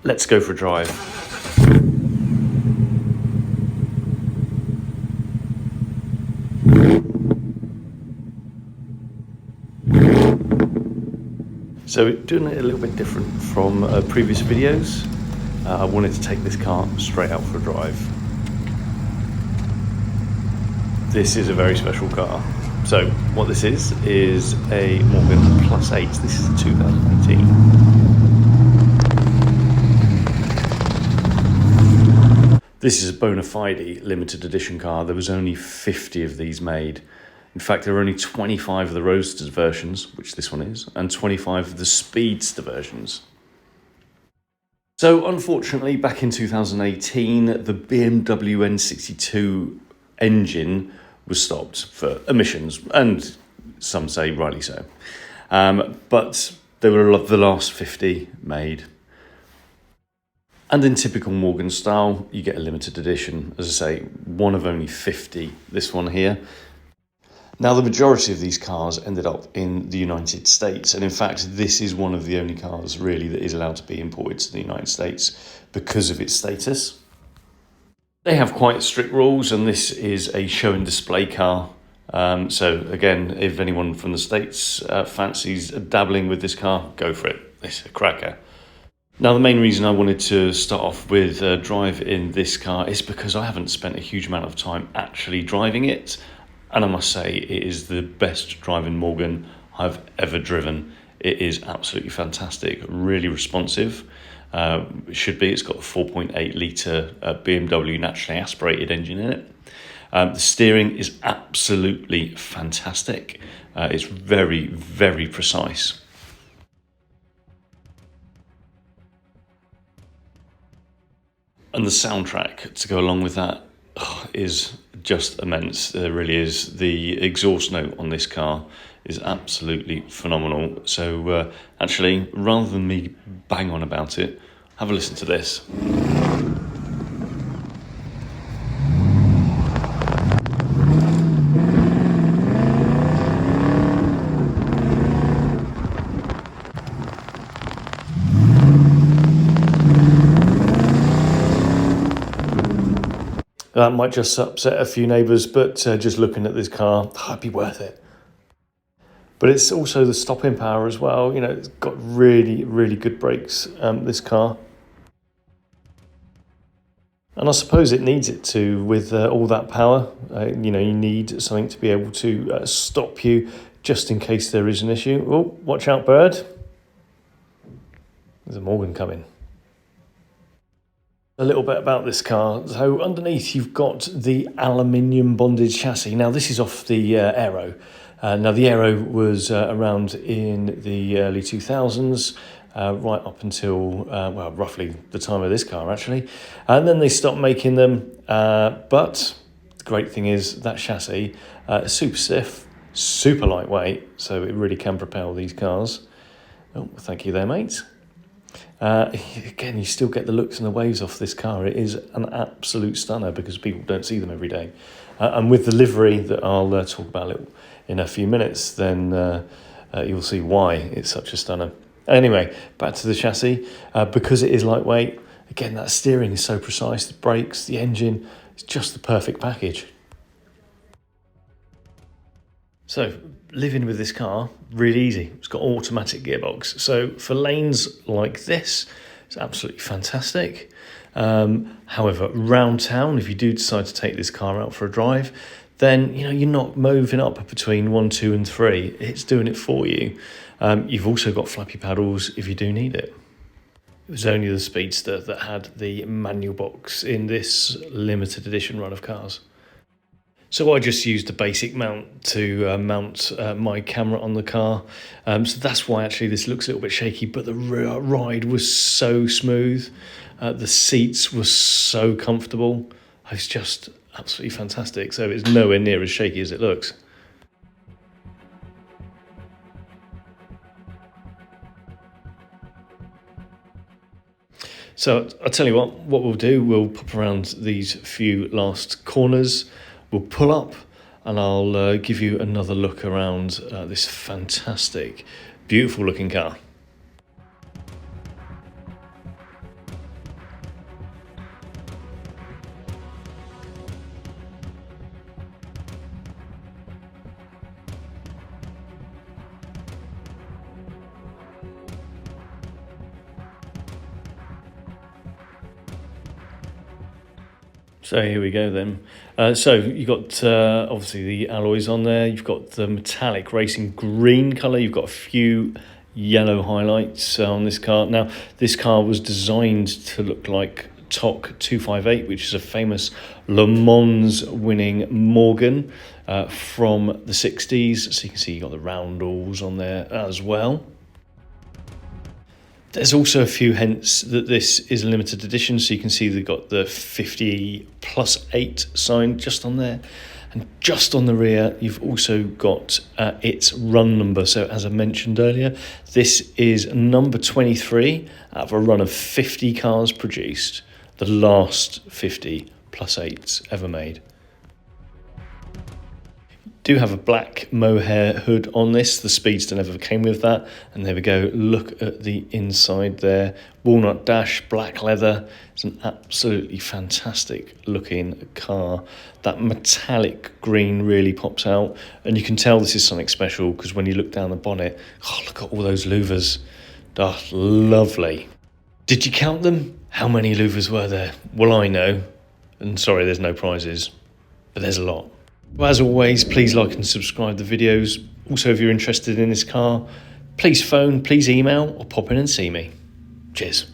let's go for a drive. So doing it a little bit different from previous videos, I wanted to take this car straight out for a drive. This is a very special car. So what this is a Morgan Plus 8. This is a 2018. This is a bona fide limited edition car. There was only 50 of these made. In fact, there are only 25 of the Roadster versions, which this one is, and 25 of the Speedster versions. So unfortunately, back in 2018, the BMW N62 engine was stopped for emissions, and some say rightly so. But there were the last 50 made. And in typical Morgan style, you get a limited edition. As I say, one of only 50, this one here. Now, the majority of these cars ended up in the United States. And in fact, this is one of the only cars really that is allowed to be imported to the United States because of its status. They have quite strict rules, and this is a show and display car. So again, if anyone from the States fancies dabbling with this car, go for it. It's a cracker. Now, the main reason I wanted to start off with a drive in this car is because I haven't spent a huge amount of time actually driving it. And I must say, it is the best driving Morgan I've ever driven. It is absolutely fantastic, really responsive. It should be. It's got a 4.8 litre BMW naturally aspirated engine in it. The steering is absolutely fantastic. It's very, very precise. And the soundtrack to go along with that is just immense. There really is. The exhaust note on this car is absolutely phenomenal. So actually, rather than me bang on about it, have a listen to this. That might just upset a few neighbours, but just looking at this car, it'd be worth it. But it's also the stopping power as well. You know, it's got really, really good brakes, this car. And I suppose it needs it to, with all that power. You know, you need something to be able to stop you just in case there is an issue. Oh, watch out, bird. There's a Morgan coming. A little bit about this car. So underneath you've got the aluminium bonded chassis. Now this is off the Aero. Now the Aero was around in the early 2000s, right up until, well, roughly the time of this car actually. And then they stopped making them, but the great thing is that chassis is super stiff, super lightweight, so it really can propel these cars. Oh, thank you there, mate. Again, you still get the looks and the waves off this car. It is an absolute stunner because people don't see them every day. And with the livery that I'll talk about in a few minutes, then you'll see why it's such a stunner. Anyway, back to the chassis. Because it is lightweight, again, that steering is so precise, the brakes, the engine, it's just the perfect package. So, living with this car, really easy. It's got automatic gearbox. So for lanes like this, it's absolutely fantastic. However, round town, if you do decide to take this car out for a drive, then you know you're not moving up between 1, 2 and 3. It's doing it for you. You've also got flappy paddles if you do need it. It was only the Speedster that had the manual box in this limited edition run of cars. So I just used a basic mount to mount my camera on the car. So that's why actually this looks a little bit shaky, but the ride was so smooth. The seats were so comfortable. It's just absolutely fantastic. So it's nowhere near as shaky as it looks. So I'll tell you what we'll do, we'll pop around these few last corners. We'll pull up and I'll give you another look around this fantastic, beautiful looking car. So here we go then. So you've got obviously the alloys on there. You've got the metallic racing green colour. You've got a few yellow highlights on this car. Now, this car was designed to look like TOC 258, which is a famous Le Mans winning Morgan from the 60s. So you can see you've got the roundels on there as well. There's also a few hints that this is a limited edition, so you can see they've got the 50+8 sign just on there. And just on the rear, you've also got its run number. So as I mentioned earlier, this is number 23 out of a run of 50 cars produced, the last 50+8s ever made. Do have a black Mohair hood on this. The Speedster never came with that. And there we go. Look at the inside there. Walnut dash, black leather. It's an absolutely fantastic looking car. That metallic green really pops out. And you can tell this is something special because when you look down the bonnet, oh, look at all those Louvres. Oh, lovely. Did you count them? How many Louvres were there? Well, I know. And sorry, there's no prizes, but there's a lot. Well, as always, please like and subscribe the videos. Also, if you're interested in this car, please phone, please email, or pop in and see me. Cheers.